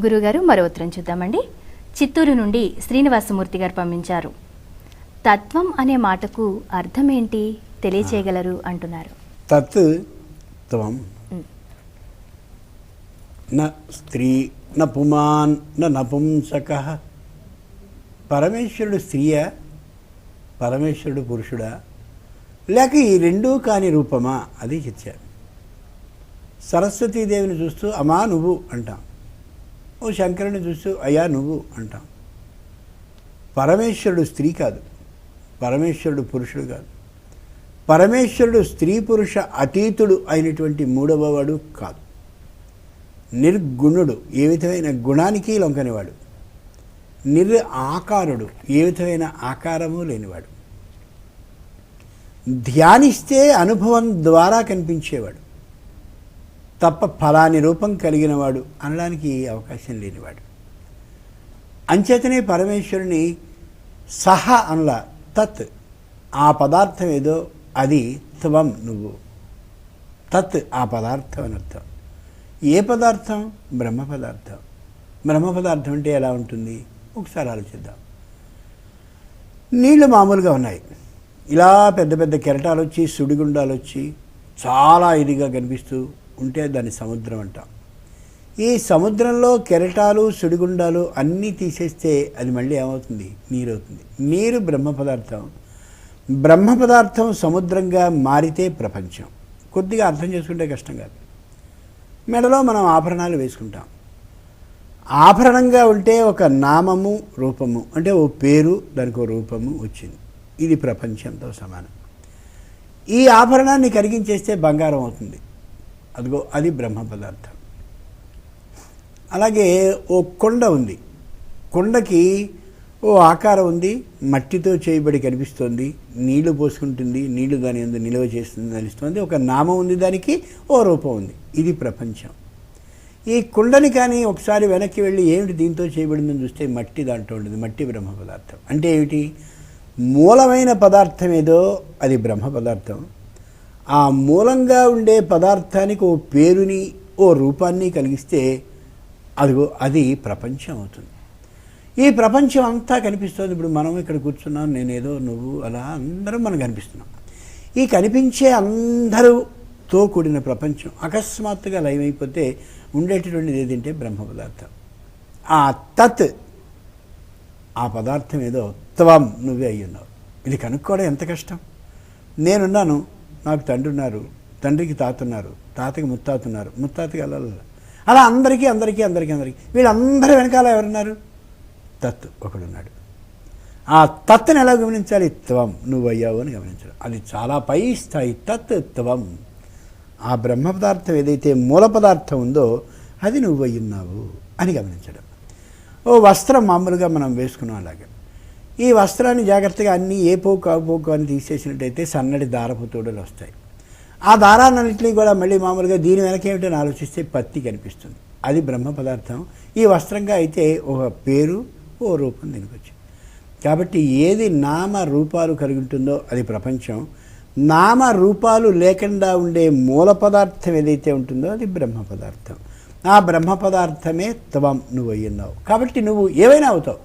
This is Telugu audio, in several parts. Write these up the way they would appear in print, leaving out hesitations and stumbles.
గురుగారు మరో ఉత్తరం చూద్దామండి. చిత్తూరు నుండి శ్రీనివాసమూర్తి గారు పంపించారు. తత్వం అనే మాటకు అర్థం ఏంటి తెలియచేయగలరు అంటున్నారు. తత్ త్వం న స్త్రీ న పుమాన్ న నపుంసక. పరమేశ్వరుడు స్త్రీయా, పరమేశ్వరుడు పురుషుడా, లేక ఈ రెండూ కాని రూపమా? అది చర్చ. సరస్వతీదేవిని చూస్తూ అమ్మా నువ్వు అంటాం, ఓ శంకరుని చూస్తూ అయ్యా నువ్వు అంటాం. పరమేశ్వరుడు స్త్రీ కాదు, పరమేశ్వరుడు పురుషుడు కాదు, పరమేశ్వరుడు స్త్రీ పురుష అతీతుడు అయినటువంటి మూడవవాడు కాదు. నిర్గుణుడు, ఏ విధమైన గుణానికి లొంకనివాడు. ఆకారుడు, ఏ విధమైన ఆకారము లేనివాడు. ధ్యానిస్తే అనుభవం ద్వారా కనిపించేవాడు తప్ప ఫలాని రూపం కలిగినవాడు అనడానికి అవకాశం లేనివాడు. అంచేతనే పరమేశ్వరుని సహ అనలా, తత్ ఆ పదార్థం ఏదో అది త్వం నువ్వు. తత్ ఆ పదార్థం అని అర్థం. ఏ పదార్థం? బ్రహ్మ పదార్థం. బ్రహ్మ పదార్థం అంటే ఎలా ఉంటుంది ఒకసారి ఆలోచిద్దాం. నీళ్లు మామూలుగా ఉన్నాయి, ఇలా పెద్ద పెద్ద కెరటాలు వచ్చి సుడిగుండాలు వచ్చి చాలా ఇదిగా కనిపిస్తూ ఉంటే దాన్ని సముద్రం అంటాం. ఈ సముద్రంలో కెరటాలు సుడిగుండాలు అన్నీ తీసేస్తే అది మళ్ళీ ఏమవుతుంది? నీరు అవుతుంది. నీరు బ్రహ్మ పదార్థం. బ్రహ్మ పదార్థం సముద్రంగా మారితే ప్రపంచం. కొద్దిగా అర్థం చేసుకుంటే కష్టం కాదు. మెడలో మనం ఆభరణాలు వేసుకుంటాం. ఆభరణంగా ఉంటే ఒక నామము రూపము, అంటే ఓ పేరు, దానికి ఓ రూపము వచ్చింది. ఇది ప్రపంచంతో సమానం. ఈ ఆభరణాన్ని కరిగించేస్తే బంగారం అవుతుంది. అదిగో అది బ్రహ్మ పదార్థం. అలాగే ఓ కొండ ఉంది, కొండకి ఓ ఆకారం ఉంది, మట్టితో చేయబడి కనిపిస్తోంది, నీళ్లు పోసుకుంటుంది, నీళ్లు దాని యందు నిల్వ చేస్తుంది తెలుస్తుంది, ఒక నామం ఉంది, దానికి ఓ రూపం ఉంది. ఇది ప్రపంచం. ఈ కుండని కానీ ఒకసారి వెనక్కి వెళ్ళి ఏమిటి దీంతో చేయబడిందని చూస్తే మట్టి దాంట్లో ఉంటుంది. మట్టి బ్రహ్మ పదార్థం. అంటే ఏమిటి? మూలమైన పదార్థం ఏదో అది బ్రహ్మ పదార్థం. ఆ మూలంగా ఉండే పదార్థానికి ఓ పేరుని ఓ రూపాన్ని కలిగిస్తే అదిగో అది ప్రపంచం అవుతుంది. ఈ ప్రపంచం అంతా కనిపిస్తుంది. ఇప్పుడు మనం ఇక్కడ కూర్చున్నాం, నేనేదో నువ్వు అలా అందరం మనం కనిపిస్తున్నాం. ఈ కనిపించే అందరూతో కూడిన ప్రపంచం అకస్మాత్తుగా లయమైపోతే ఉండేటటువంటిది ఏదంటే బ్రహ్మ పదార్థం. ఆ తత్ ఆ పదార్థం ఏదో త్వం నువ్వే అయ్యున్నావు. ఇది కనుక్కోవడం ఎంత కష్టం. నేనున్నాను, నాకు తండ్రి ఉన్నారు, తండ్రికి తాత ఉన్నారు, తాతకి ముత్తాత ఉన్నారు, ముత్తాతకి అలా అందరికీ అందరికీ అందరికీ అందరికీ వీళ్ళందరూ వెనకాల ఎవరున్నారు? తత్ ఒకడున్నాడు. ఆ తత్ని ఎలా గమనించాలి? త్వం నువ్వు అయ్యావు అని గమనించడం. అది చాలా పై స్థాయి. తత్ త్వం. ఆ బ్రహ్మ పదార్థం ఏదైతే మూల పదార్థం ఉందో అది నువ్వు అయ్యున్నావు అని గమనించడం. ఓ వస్త్రం మామూలుగా మనం వేసుకున్నాం, అలాగే ఈ వస్త్రాన్ని జాగ్రత్తగా అన్నీ ఏ పోకు ఆ పోకు అని తీసేసినట్టయితే సన్నటి దారపు తోడలు వస్తాయి. ఆ దారాన్నింటినీ కూడా మళ్ళీ మామూలుగా దీని వెనకేమిటని ఆలోచిస్తే పత్తి కనిపిస్తుంది. అది బ్రహ్మ పదార్థం. ఈ వస్త్రంగా అయితే ఒక పేరు ఓ రూపం దీనికి వచ్చింది. కాబట్టి ఏది నామ రూపాలు కలిగి ఉంటుందో అది ప్రపంచం. నామ రూపాలు లేకుండా ఉండే మూల పదార్థం ఏదైతే ఉంటుందో అది బ్రహ్మ పదార్థం. ఆ బ్రహ్మ పదార్థమే త్వం నువ్వు అయ్యున్నావు. కాబట్టి నువ్వు ఏవైనా అవుతావు.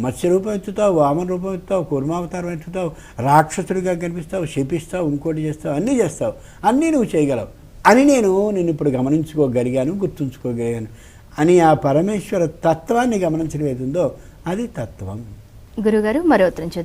మత్స్య రూపం ఎత్తుతావు, వామన రూపం ఎత్తుతావు, కూర్మావతారం ఎత్తుతావు, రాక్షసుడిగా కనిపిస్తావు, శపిస్తావు, ఇంకోటి చేస్తావు, అన్నీ చేస్తావు, అన్నీ నువ్వు చేయగలవు అని నేను ఇప్పుడు గమనించుకోగలిగాను, గుర్తుంచుకోగలిగాను అని ఆ పరమేశ్వర తత్వాన్ని గమనించడం ఏదుందో అది తత్వం. గురుగారు మరో ఉత్తరం చూద్దాం.